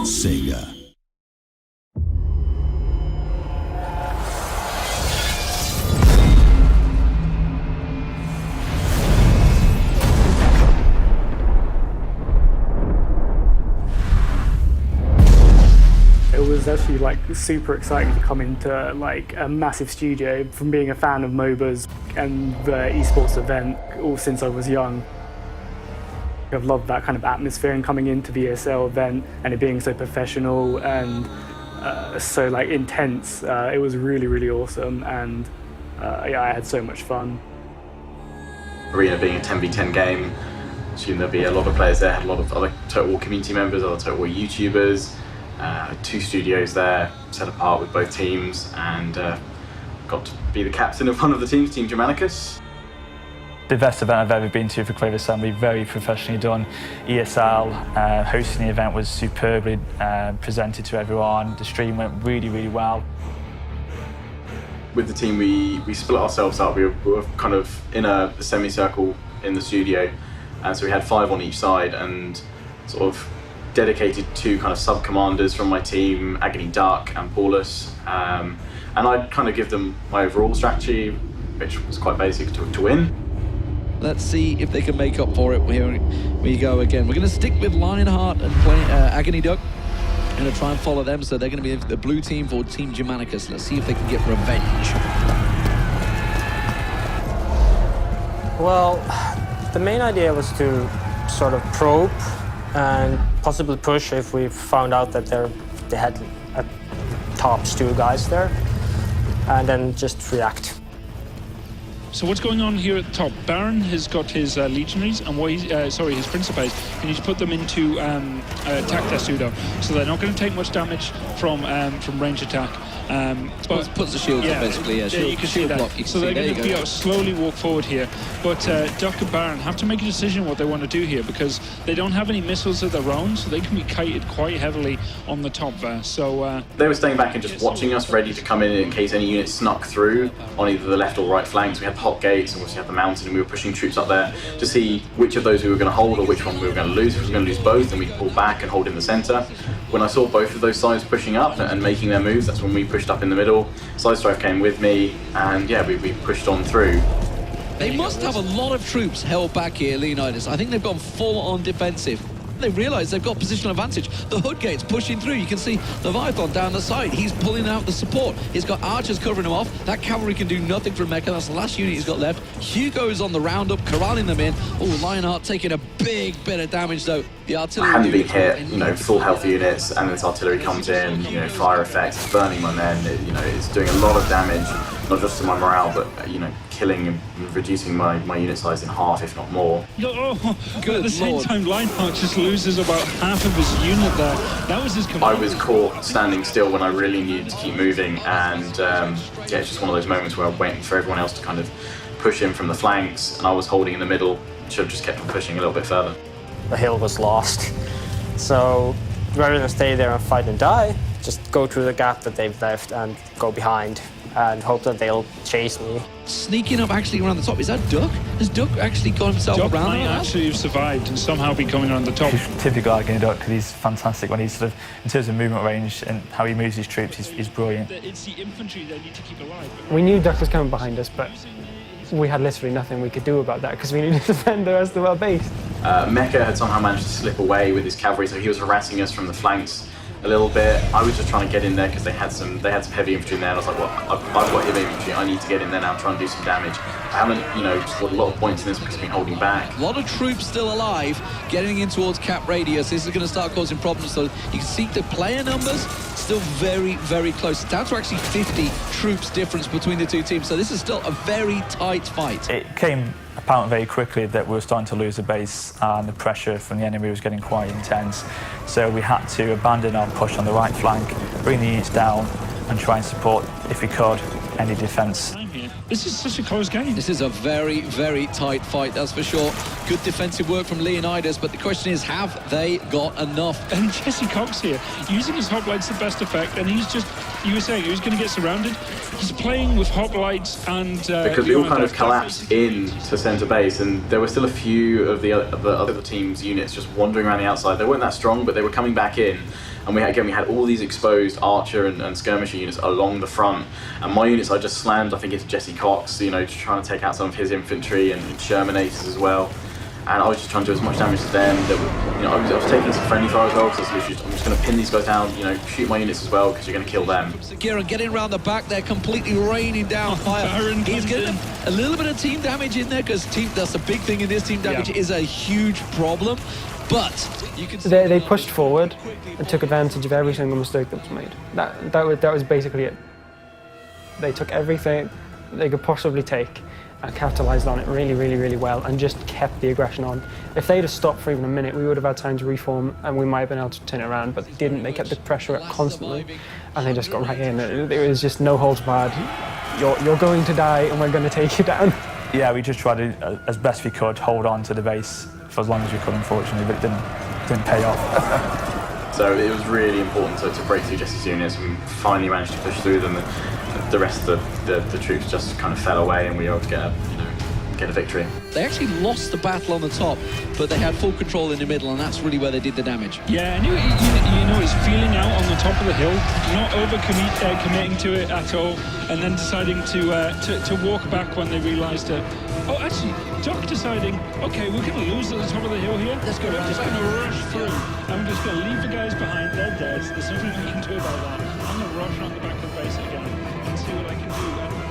Sega. It was actually like super exciting to come into like a massive studio from being a fan of MOBAs and the esports event all since I was young. I've loved that kind of atmosphere and coming into the ESL event and it being so professional and so like intense. It was really, really awesome, and yeah, I had so much fun. Arena being a 10v10 game, I assume there'll be a lot of players there, had a lot of other Total War community members, other Total War YouTubers, 2 studios there set apart with both teams, and got to be the captain of one of the teams, Team Germanicus. The best event I've ever been to for Clave Assembly, very professionally done. ESL, hosting the event was superbly presented to everyone. The stream went really, really well. With the team, we split ourselves up. We were kind of in a semicircle in the studio, and so we had 5 on each side, and sort of dedicated 2 kind of sub-commanders from my team, Agony Duck and Paulus, and I'd kind of give them my overall strategy, which was quite basic, to win. Let's see if they can make up for it. Here we go again. We're going to stick with Lionheart and play Agony Duck. We're going to try and follow them, so they're going to be the blue team for Team Germanicus. Let's see if they can get revenge. Well, the main idea was to sort of probe and possibly push if we found out that they had a tops 2 guys there, and then just react. So what's going on here at the top? Baron has got his legionaries and what his principes. You need to put them into attack testudo, so they're not going to take much damage from range attack. But puts the shield up basically, yeah. You can see that. Block, so they're going to be able to slowly walk forward here. But Duck and Baron have to make a decision what they want to do here, because they don't have any missiles of their own, so they can be kited quite heavily on the top there. So they were staying back and just watching us, ready to come in case any units snuck through on either the left or right flanks. We had the hot gates and we had the mountain, and we were pushing troops up there to see which of those we were going to hold or which one we were going to lose. If we were going to lose both, then we'd pull back and hold in the centre. When I saw both of those sides pushing up and making their moves, that's when we pushed up in the middle. Sidestrife came with me, and yeah, we pushed on through. They must have a lot of troops held back here, Leonidas. I think they've gone full on defensive. They realise they've got positional advantage. The hood gate's pushing through. You can see Leviathan down the side. He's pulling out the support. He's got archers covering him off. That cavalry can do nothing for Mecha. That's the last unit he's got left. Hugo's on the roundup, corralling them in. Oh, Lionheart taking a big bit of damage, though. The artillery... I hadn't been hit, full health units, and this artillery comes in, fire effects, it's burning my men, it's doing a lot of damage, not just to my morale, but, killing and reducing my unit size in half, if not more. Good at the same time, Lionheart just loses about half of his unit there. That was his command. I was caught standing still when I really needed to keep moving, and it's just one of those moments where I'm waiting for everyone else to kind of push in from the flanks, and I was holding in the middle. Should have just kept on pushing a little bit further. The hill was lost, so rather than stay there and fight and die, just go through the gap that they've left and go behind and hope that they'll chase me. Sneaking up actually around the top, is that Duck? Has Duck actually got himself Duck around? Might actually have survived and somehow be coming around the top. He's typical Agony Duck, because he's fantastic when he's sort of, in terms of movement range and how he moves his troops, he's brilliant. It's the infantry they need to keep alive. We knew Duck was coming behind us, but we had literally nothing we could do about that because we needed to defend the rest of our base. Mecha had somehow managed to slip away with his cavalry, so he was harassing us from the flanks a little bit. I was just trying to get in there because they had some heavy infantry in there, and I was like, well, I've got heavy infantry, I need to get in there now and try and do some damage. I haven't, scored a lot of points in this because I've been holding back. A lot of troops still alive, getting in towards cap radius. This is going to start causing problems, so you can see the player numbers still very, very close. It's down to actually 50 troops difference between the 2 teams, so this is still a very tight fight. It came apparent very quickly that we were starting to lose the base, and the pressure from the enemy was getting quite intense. So we had to abandon our push on the right flank, bring the units down, and try and support, if we could, any defence. This is such a close game. This is a very, very tight fight, that's for sure. Good defensive work from Leonidas, but the question is, have they got enough? And Jesse Cox here, using his hoplites to best effect, and he's just, you were saying, he was going to get surrounded. He's playing with hoplites and... because we all kind of collapsed in to centre base, and there were still a few of the other team's units just wandering around the outside. They weren't that strong, but they were coming back in. And we had all these exposed archer and skirmisher units along the front. And my units, I just slammed, I think, into Jesse Cox, you know, trying to take out some of his infantry and Shermanators as well. And I was just trying to do as much damage to them. That, you know, I was taking some friendly fire as well, because I'm just going to pin these guys down, you know, shoot my units as well, because you're going to kill them. Segura getting around the back there, completely raining down fire. He's getting a little bit of team damage in there, because that's the big thing in this. Team damage is a huge problem. But you can see they pushed forward and took advantage of every single mistake that was made. That was basically it. They took everything they could possibly take and capitalised on it really, really, really well, and just kept the aggression on. If they'd have stopped for even a minute, we would have had time to reform and we might have been able to turn it around, but they didn't. They kept the pressure up constantly and they just got right in. It was just no holds barred. You're going to die and we're going to take you down. Yeah, we just tried to, as best we could, hold on to the base for as long as we could, unfortunately, but it didn't pay off. So it was really important to break through Jesse's units. We finally managed to push through them. The rest of the troops just kind of fell away, and we were able to get a victory. They actually lost the battle on the top, but they had full control in the middle, and that's really where they did the damage. Yeah, and you know, he's feeling out on the top of the hill, not committing to it at all, and then deciding to walk back when they realised it. Oh, actually, Doc deciding, okay, we're going to lose at the top of the hill here. Let's go. I'm just going to rush through. I'm just going to leave the guys behind. They're dead. There's nothing we can do about that. I'm going to rush around the back of the base again and see what I can do.